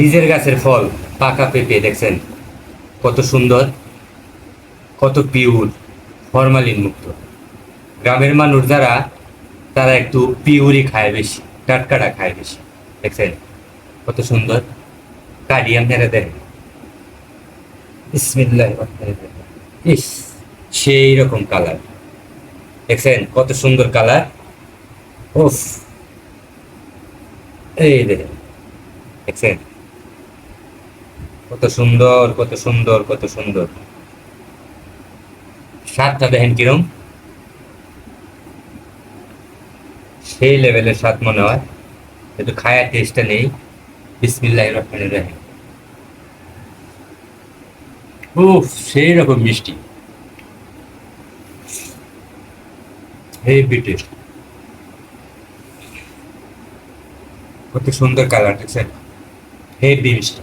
নিজের গাছের ফল, পাকা পেঁপে দেখছেন কত সুন্দর, কত পিওর, ফরমালিন মুক্ত। গ্রামের মানুষ যারা, তারা একটু পিওরই খায় বেশি, টাটকাটা খায় বেশি। দেখছেন কত সুন্দর, কাডিয়াম মেরে দেয়। বিসমিল্লাহ, ইস, সেই রকম কালার। দেখছেন কত সুন্দর কালার। ওফ, এই দেখেন, দেখছেন কত সুন্দর, কত সুন্দর, কত সুন্দর। স্বাদটা দেখেন কিরম, সেই লেভেলের স্বাদ মনে হয়। কিন্তু খায়ার টেস্টটা নেই। বিসমিল্লাহির রহমানির রহিম। উফ, সেই রকম মিষ্টি, হেভি টেস্ট। কত সুন্দর কালার দেখছেন, হেভি মিষ্টি।